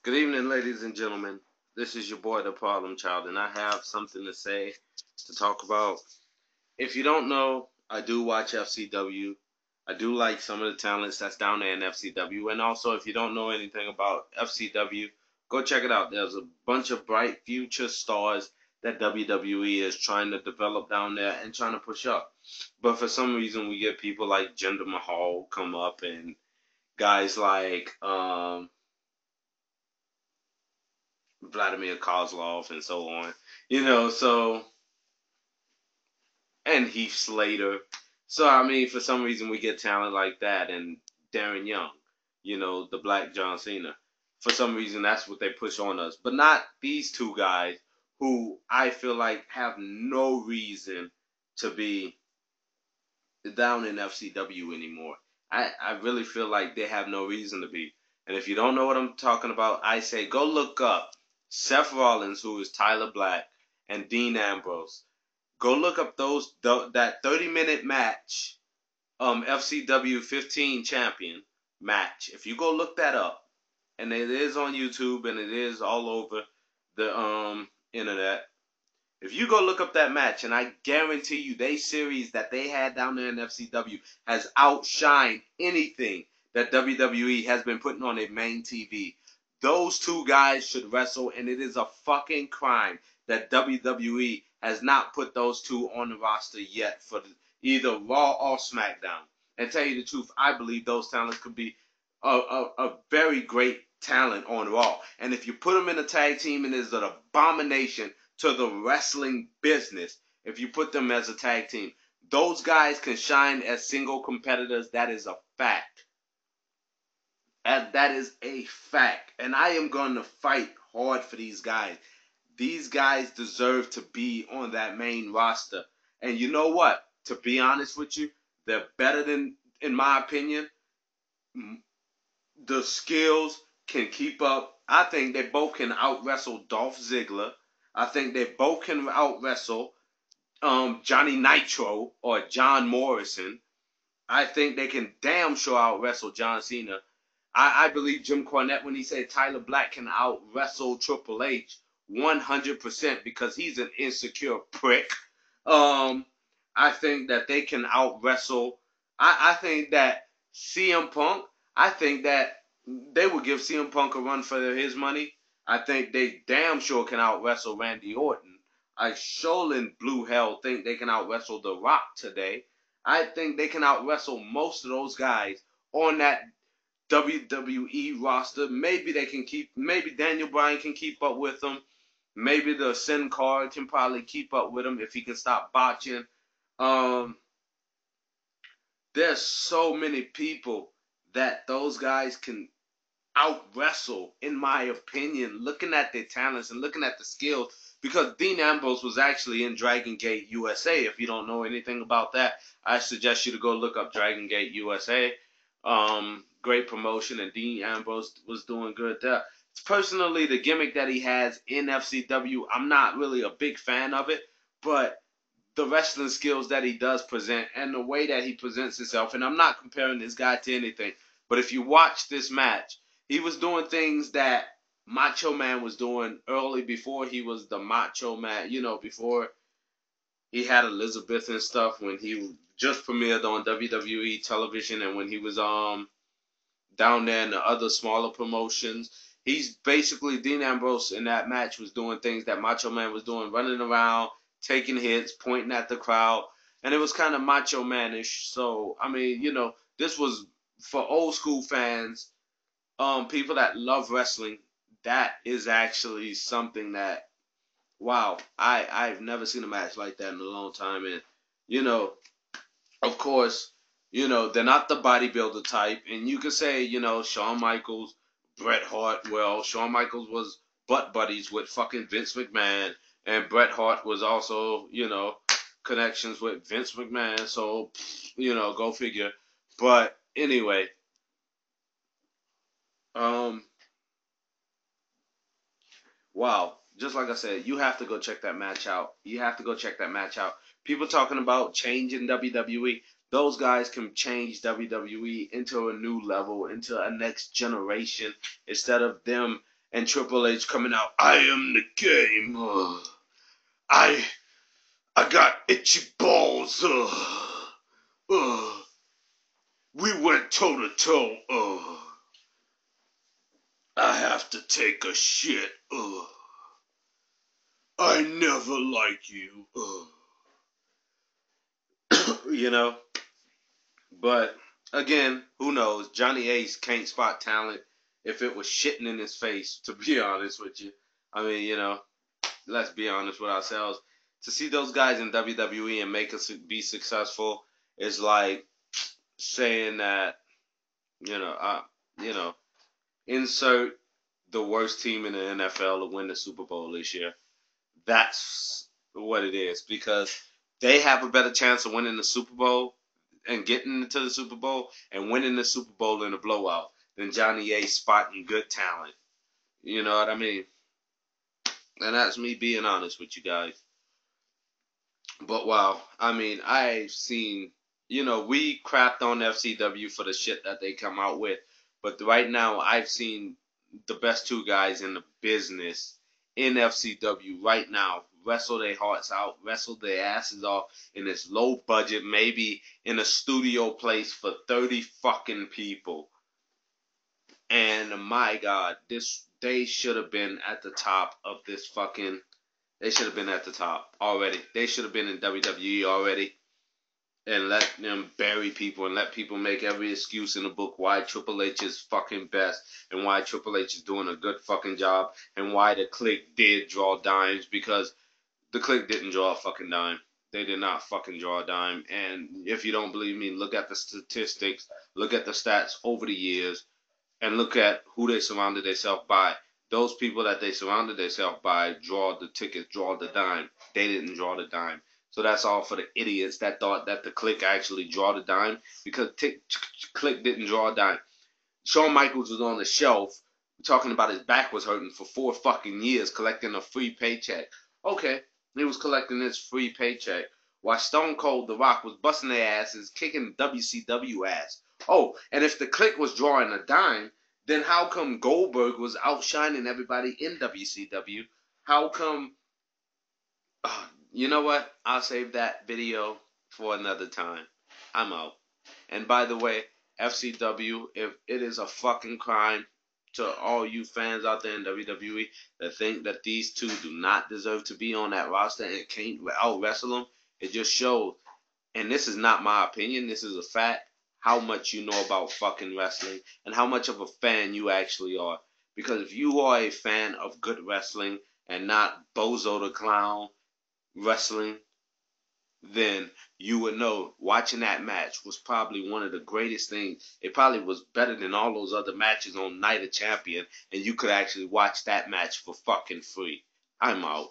Good evening, ladies and gentlemen. This is your boy, the Problem Child, and I have something to say to talk about. If you don't know, I do watch FCW. I do like some of the talents that's down there in FCW. And also, if you don't know anything about FCW, go check it out. There's a bunch of bright future stars that WWE is trying to develop down there and trying to push up. But for some reason, we get people like Jinder Mahal come up and guys like Vladimir Kozlov and so on. So and Heath Slater. So I mean, for some reason we get talent like that and Darren Young, the Black John Cena. For some reason that's what they push on us, but not these two guys who I feel like have no reason to be down in FCW anymore. I really feel like they have no reason to be. And if you don't know what I'm talking about, I say go look up Seth Rollins, who is Tyler Black, and Dean Ambrose. Go look up that 30-minute match, FCW 15 champion match. If you go look that up, and it is on YouTube and it is all over the internet. If you go look up that match, and I guarantee you, they series that they had down there in FCW has outshined anything that WWE has been putting on their main TV. Those two guys should wrestle, and it is a fucking crime that WWE has not put those two on the roster yet for either Raw or SmackDown. And tell you the truth, I believe those talents could be a very great talent on Raw. And if you put them in a tag team, it is an abomination to the wrestling business if you put them as a tag team. Those guys can shine as single competitors. That is a fact. That is a fact. And I am going to fight hard for these guys. These guys deserve to be on that main roster. And you know what? To be honest with you, they're better than, in my opinion, the skills can keep up. I think they both can out wrestle Dolph Ziggler. I think they both can out wrestle Johnny Nitro or John Morrison. I think they can damn sure out wrestle John Cena. I believe Jim Cornette when he said Tyler Black can out wrestle Triple H 100% because he's an insecure prick. I think that they can out wrestle. I think that CM Punk. I think that they will give CM Punk a run for his money. I think they damn sure can out wrestle Randy Orton. I surely in blue hell think they can out wrestle The Rock today. I think they can out wrestle most of those guys on that WWE roster. Maybe they can maybe Daniel Bryan can keep up with them. Maybe the Sin Cara can probably keep up with him if he can stop botching. Um, there's so many people that those guys can out wrestle, in my opinion, looking at their talents and looking at the skills. Because Dean Ambrose was actually in Dragon Gate USA. If you don't know anything about that, I suggest you to go look up Dragon Gate USA. Great promotion, and Dean Ambrose was doing good there. Personally, the gimmick that he has in FCW, I'm not really a big fan of it, but the wrestling skills that he does present and the way that he presents himself, and I'm not comparing this guy to anything, but if you watch this match, he was doing things that Macho Man was doing early before he was the Macho Man, before he had Elizabeth and stuff, when he just premiered on WWE television and when he was down there in the other smaller promotions. He's basically, Dean Ambrose in that match was doing things that Macho Man was doing, running around, taking hits, pointing at the crowd, and it was kind of Macho Man-ish. So, I mean, this was for old school fans, people that love wrestling. That is actually something that, wow, I've never seen a match like that in a long time. And, you know, of course, they're not the bodybuilder type. And you could say, Shawn Michaels, Bret Hart. Well, Shawn Michaels was butt buddies with fucking Vince McMahon. And Bret Hart was also, connections with Vince McMahon. So, go figure. But anyway, um, wow. Just like I said, you have to go check that match out. You have to go check that match out. People talking about changing WWE. Those guys can change WWE into a new level, into a next generation, instead of them and Triple H coming out, I am the game. I got itchy balls. We went toe to toe. I have to take a shit. I never like you. You know? But, again, who knows? Johnny Ace can't spot talent if it was shitting in his face, to be honest with you. I mean, you know, let's be honest with ourselves. To see those guys in WWE and make us be successful is like saying that, you know, insert the worst team in the NFL to win the Super Bowl this year. That's what it is, because they have a better chance of winning the Super Bowl and getting into the Super Bowl and winning the Super Bowl in a blowout than Johnny A spotting good talent. You know what I mean? And that's me being honest with you guys. But wow, I mean, I've seen, we crapped on FCW for the shit that they come out with. But right now, I've seen the best two guys in the business in FCW right now wrestle their hearts out, wrestle their asses off in this low budget, maybe in a studio place for 30 fucking people. And my God, they should have been at the top of this fucking. They should have been at the top already. They should have been in WWE already. And let them bury people and let people make every excuse in the book why Triple H is fucking best and why Triple H is doing a good fucking job and why the Clique did draw dimes, because the Clique didn't draw a fucking dime. They did not fucking draw a dime. And if you don't believe me, look at the statistics, look at the stats over the years, and look at who they surrounded themselves by. Those people that they surrounded themselves by draw the tickets, draw the dime. They didn't draw the dime. So that's all for the idiots that thought that the Clique actually draw the dime, because Clique didn't draw a dime. Shawn Michaels was on the shelf talking about his back was hurting for 4 fucking years collecting a free paycheck. Okay, he was collecting his free paycheck while Stone Cold The Rock was busting their asses, kicking WCW ass. Oh, and if the Clique was drawing a dime, then how come Goldberg was outshining everybody in WCW? How come... you know what? I'll save that video for another time. I'm out. And by the way, FCW, if it is a fucking crime to all you fans out there in WWE that think that these two do not deserve to be on that roster and can't out wrestle them, it just shows. And this is not my opinion. This is a fact. How much you know about fucking wrestling and how much of a fan you actually are. Because if you are a fan of good wrestling and not Bozo the Clown wrestling, then you would know watching that match was probably one of the greatest things. It probably was better than all those other matches on Night of Champion, and you could actually watch that match for fucking free. I'm out.